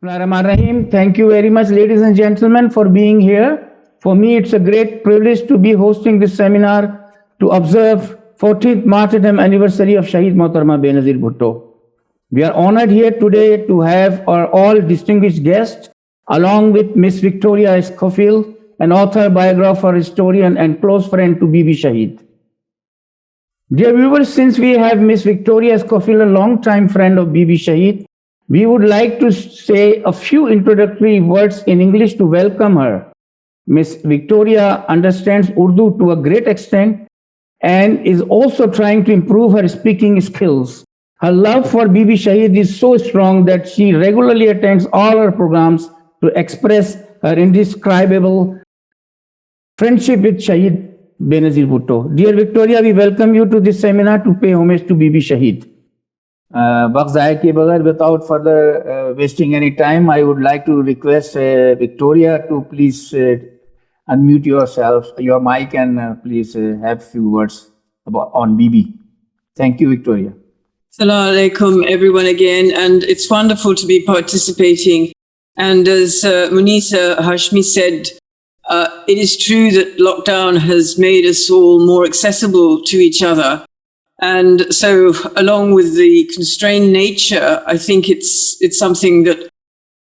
Rahim. Thank you very much, ladies and gentlemen, for being here. For me, it's a great privilege to be hosting this seminar to observe 14th martyrdom anniversary of Shaheed Benazir Bhutto. We are honored here today to have our all distinguished guests, along with Miss Victoria Schofield, an author, biographer, historian, and close friend to Bibi Shaheed. Dear viewers, since we have Miss Victoria Schofield, a long-time friend of Bibi Shaheed, we would like to say a few introductory words in English to welcome her. Miss Victoria understands Urdu to a great extent and is also trying to improve her speaking skills. Her love for Bibi Shaheed is so strong that she regularly attends all her programs to express her indescribable friendship with Shaheed Benazir Bhutto. Dear Victoria, we welcome you to this seminar to pay homage to Bibi Shaheed. Without further wasting any time, I would like to request Victoria to please unmute your mic, and please have a few words on Bibi. Thank you, Victoria. Assalamu alaikum, everyone again, and it's wonderful to be participating. And as Munisa Hashmi said, it is true that lockdown has made us all more accessible to each other. And so along with the constrained nature, I think it's something that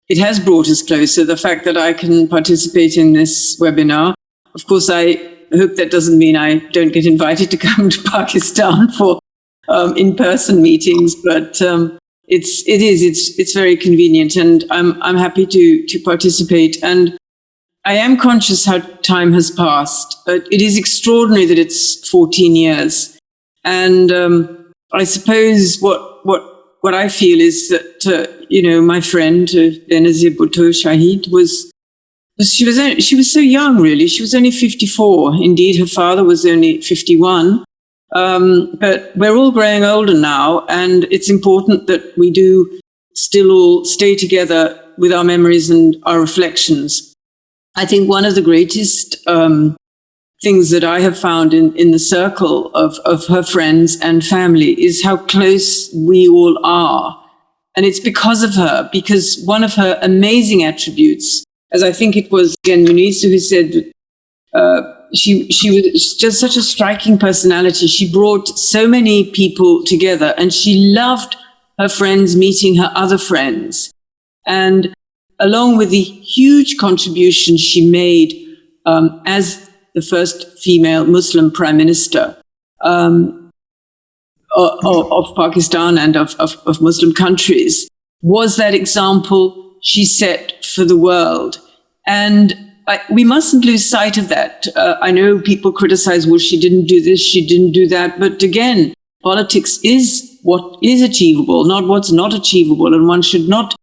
it has brought us closer, the fact that I can participate in this webinar. Of course, I hope that doesn't mean I don't get invited to come to Pakistan for in-person meetings, but it's very convenient, and I'm happy to participate. And I am conscious how time has passed, but it is extraordinary that it's 14 years. And I suppose what I feel is that my friend Benazir Bhutto Shaheed she was so young, really. She was only 54. Indeed, her father was only 51. But we're all growing older now, and it's important that we do still all stay together with our memories and our reflections. I think one of the greatest things that I have found in the circle of her friends and family is how close we all are. And it's because of her, because one of her amazing attributes, as I think it was, again, Munisa who said, she was just such a striking personality. She brought so many people together, and she loved her friends meeting her other friends. And along with the huge contribution she made as the first female Muslim prime minister of Pakistan and of Muslim countries, was that example she set for the world. And we mustn't lose sight of that. I know people criticize, well, she didn't do this, she didn't do that. But again, politics is what is achievable, not what's not achievable. And one should not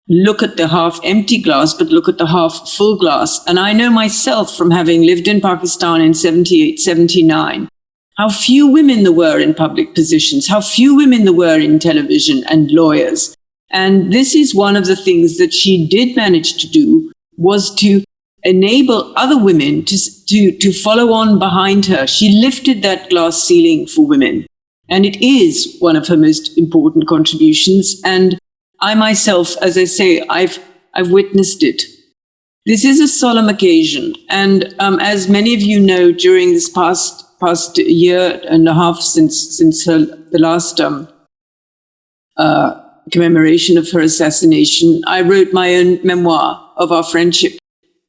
look at the half-empty glass, but look at the half-full glass. And I know myself from having lived in Pakistan in 78, 79, how few women there were in public positions, how few women there were in television and lawyers. And this is one of the things that she did manage to do, was to enable other women to follow on behind her. She lifted that glass ceiling for women. And it is one of her most important contributions. And I myself, as I say, I've witnessed it. This is a solemn occasion. And as many of you know, during this past year and a half since the last commemoration of her assassination, I wrote my own memoir of our friendship.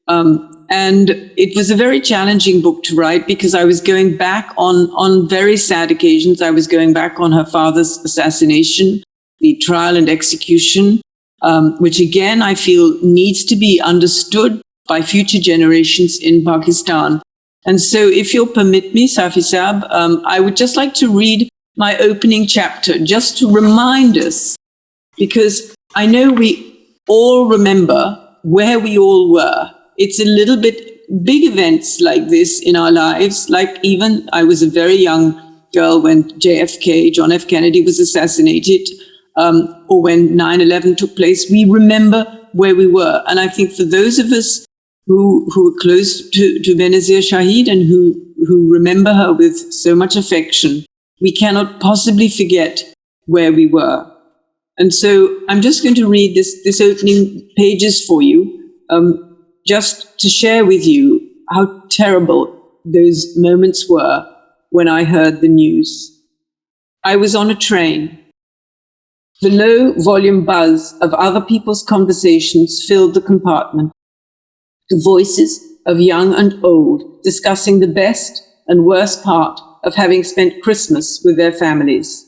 And it was a very challenging book to write, because I was going back on very sad occasions. I was going back on her father's assassination, the trial and execution, which again I feel needs to be understood by future generations in Pakistan. And so if you'll permit me, Safi Saab, I would just like to read my opening chapter, just to remind us, because I know we all remember where we all were. It's a little bit big events like this in our lives, like even I was a very young girl when JFK, John F. Kennedy, was assassinated, or when 9/11 took place. We remember where we were. And I think for those of us who are close to Benazir Shaheed and who remember her with so much affection, we cannot possibly forget where we were. And so I'm just going to read this opening pages for you, just to share with you how terrible those moments were when I heard the news. I was on a train. The low volume buzz of other people's conversations filled the compartment. The voices of young and old discussing the best and worst part of having spent Christmas with their families.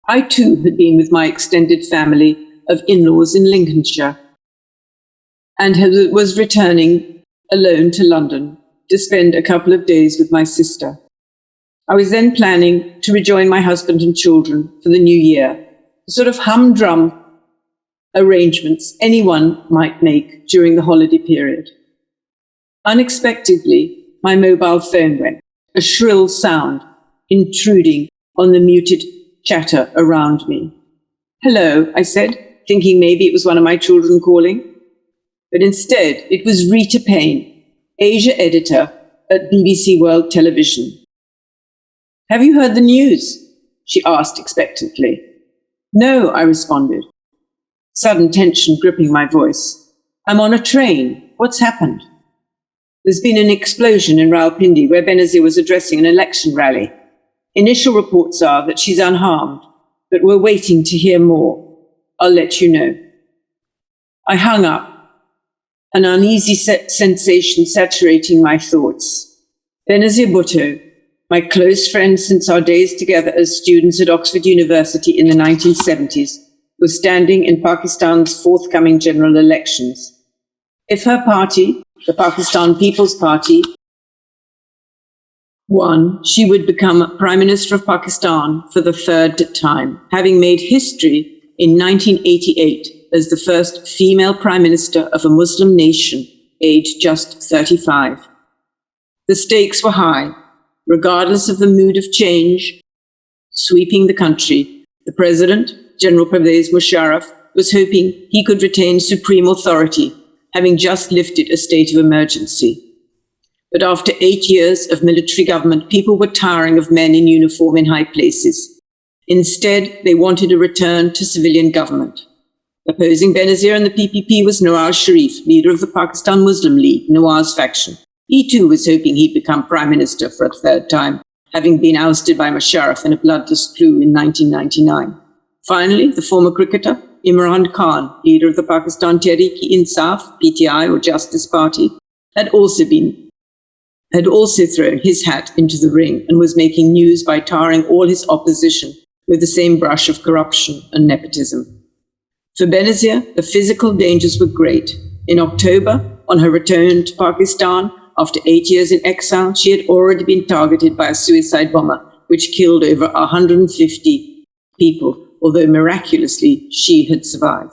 I too had been with my extended family of in-laws in Lincolnshire and was returning alone to London to spend a couple of days with my sister. I was then planning to rejoin my husband and children for the new year, the sort of humdrum arrangements anyone might make during the holiday period. Unexpectedly, my mobile phone went, a shrill sound intruding on the muted chatter around me. "Hello," I said, thinking maybe it was one of my children calling. But instead, it was Rita Payne, Asia editor at BBC World Television. "Have you heard the news?" she asked expectantly. "No," I responded, sudden tension gripping my voice. "I'm on a train. What's happened?" "There's been an explosion in Rawalpindi where Benazir was addressing an election rally. Initial reports are that she's unharmed, but we're waiting to hear more. I'll let you know." I hung up, an uneasy sensation saturating my thoughts. Benazir Bhutto, my close friend since our days together as students at Oxford University in the 1970s, was standing in Pakistan's forthcoming general elections. If her party, the Pakistan People's Party, won, she would become Prime Minister of Pakistan for the third time, having made history in 1988 as the first female Prime Minister of a Muslim nation, aged just 35. The stakes were high. Regardless of the mood of change sweeping the country, the President, General Pervez Musharraf, was hoping he could retain supreme authority, having just lifted a state of emergency. But after 8 years of military government, people were tiring of men in uniform in high places. Instead, they wanted a return to civilian government. Opposing Benazir and the PPP was Nawaz Sharif, leader of the Pakistan Muslim League, Nawaz faction. He too was hoping he'd become Prime Minister for a third time, having been ousted by Musharraf in a bloodless coup in 1999. Finally, the former cricketer, Imran Khan, leader of the Pakistan Tehreek-e-Insaf, PTI or Justice Party, had also thrown his hat into the ring and was making news by tarring all his opposition with the same brush of corruption and nepotism. For Benazir, the physical dangers were great. In October, on her return to Pakistan, after 8 years in exile, she had already been targeted by a suicide bomber, which killed over 150 people, although miraculously she had survived.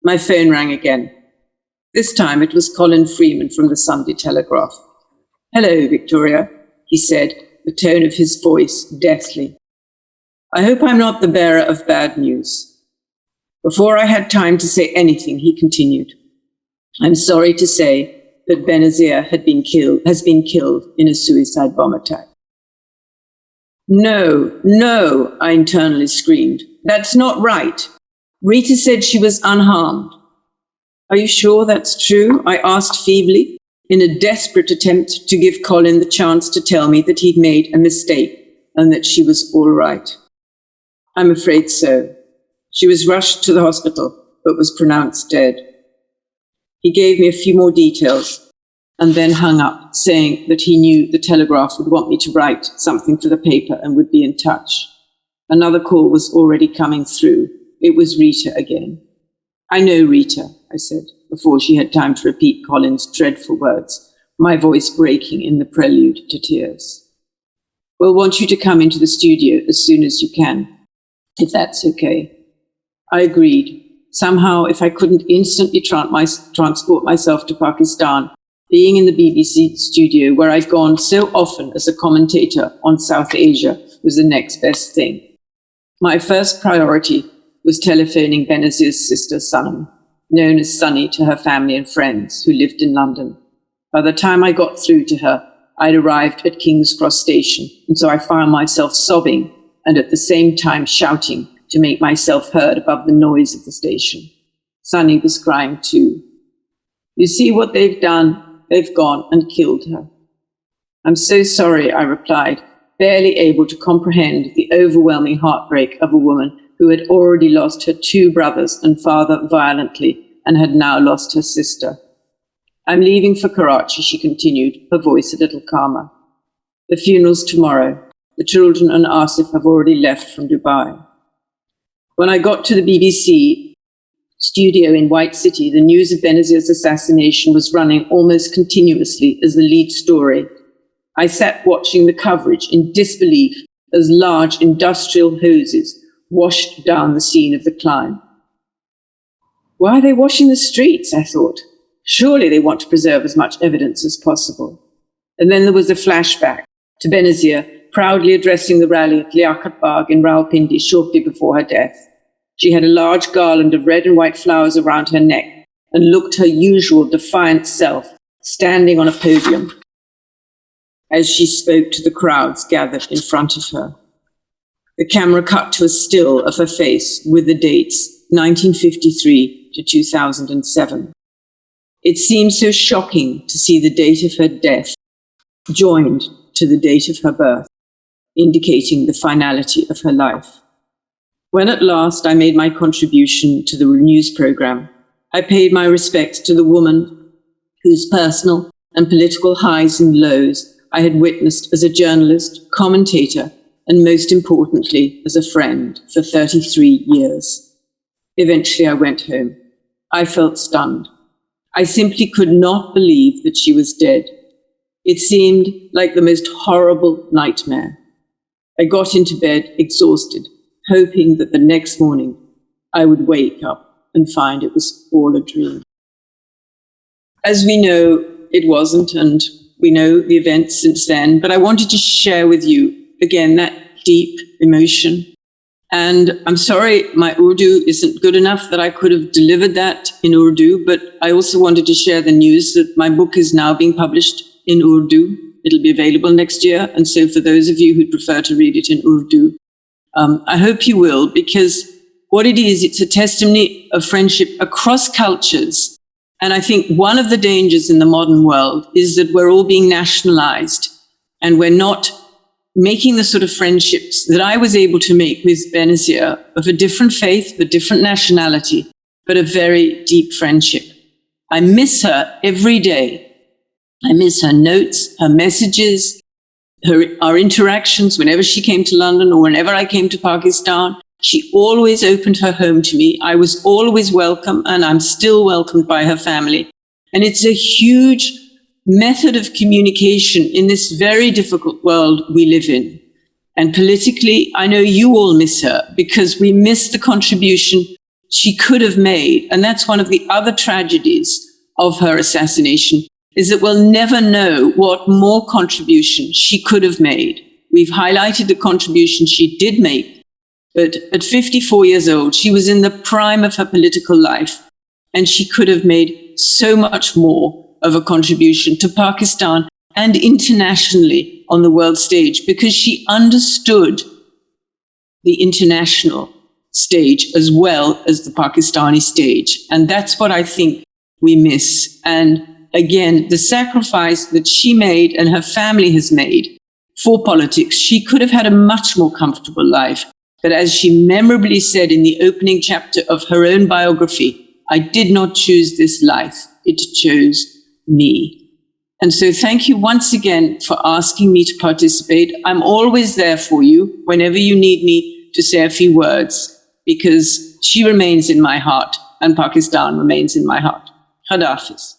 My phone rang again. This time it was Colin Freeman from the Sunday Telegraph. "Hello, Victoria," he said, the tone of his voice deathly. "I hope I'm not the bearer of bad news." Before I had time to say anything, he continued, "I'm sorry to say that Benazir has been killed in a suicide bomb attack." No, I internally screamed. "That's not right. Rita said she was unharmed." "Are you sure that's true?" I asked feebly, in a desperate attempt to give Colin the chance to tell me that he'd made a mistake and that she was all right. "I'm afraid so. She was rushed to the hospital, but was pronounced dead." He gave me a few more details and then hung up, saying that he knew the Telegraph would want me to write something for the paper and would be in touch. Another call was already coming through. It was Rita again. "I know Rita," I said, before she had time to repeat Colin's dreadful words, my voice breaking in the prelude to tears. "We'll want you to come into the studio as soon as you can, if that's okay." I agreed. Somehow, if I couldn't instantly transport myself to Pakistan, being in the BBC studio where I'd gone so often as a commentator on South Asia was the next best thing. My first priority was telephoning Benazir's sister Sanam, known as Sunny to her family and friends who lived in London. By the time I got through to her, I'd arrived at King's Cross Station, and so I found myself sobbing and at the same time shouting to make myself heard above the noise of the station. Sunny was crying too. You see what they've done? They've gone and killed her. I'm so sorry, I replied, barely able to comprehend the overwhelming heartbreak of a woman who had already lost her 2 brothers and father violently and had now lost her sister. I'm leaving for Karachi, she continued, her voice a little calmer. The funeral's tomorrow. The children and Asif have already left from Dubai. When I got to the BBC studio in White City, the news of Benazir's assassination was running almost continuously as the lead story. I sat watching the coverage in disbelief as large industrial hoses washed down the scene of the crime. Why are they washing the streets? I thought. Surely they want to preserve as much evidence as possible. And then there was a flashback to Benazir proudly addressing the rally at Liaquat Bagh in Rawalpindi shortly before her death. She had a large garland of red and white flowers around her neck and looked her usual defiant self, standing on a podium as she spoke to the crowds gathered in front of her. The camera cut to a still of her face with the dates 1953 to 2007. It seemed so shocking to see the date of her death joined to the date of her birth, indicating the finality of her life. When at last I made my contribution to the news program, I paid my respects to the woman whose personal and political highs and lows I had witnessed as a journalist, commentator, and most importantly, as a friend for 33 years. Eventually I went home. I felt stunned. I simply could not believe that she was dead. It seemed like the most horrible nightmare. I got into bed exhausted, hoping that the next morning I would wake up and find it was all a dream. As we know, it wasn't, and we know the events since then, but I wanted to share with you, again, that deep emotion. And I'm sorry, my Urdu isn't good enough that I could have delivered that in Urdu, but I also wanted to share the news that my book is now being published in Urdu. It'll be available next year. And so for those of you who prefer to read it in Urdu, I hope you will, because what it is, it's a testimony of friendship across cultures. And I think one of the dangers in the modern world is that we're all being nationalized and we're not making the sort of friendships that I was able to make with Benazir, of a different faith, a different nationality, but a very deep friendship. I miss her every day. I miss her notes, her messages, our interactions whenever she came to London or whenever I came to Pakistan. She always opened her home to me. I was always welcome, and I'm still welcomed by her family. And it's a huge method of communication in this very difficult world we live in. And politically, I know you all miss her because we miss the contribution she could have made. And that's one of the other tragedies of her assassination, is that we'll never know what more contribution she could have made. We've highlighted the contribution she did make, but at 54 years old, she was in the prime of her political life, and she could have made so much more of a contribution to Pakistan and internationally on the world stage, because she understood the international stage as well as the Pakistani stage. And that's what I think we miss. And again, the sacrifice that she made and her family has made for politics, she could have had a much more comfortable life. But as she memorably said in the opening chapter of her own biography, I did not choose this life, it chose me. And so thank you once again for asking me to participate. I'm always there for you whenever you need me to say a few words, because she remains in my heart and Pakistan remains in my heart. Khada Hafiz.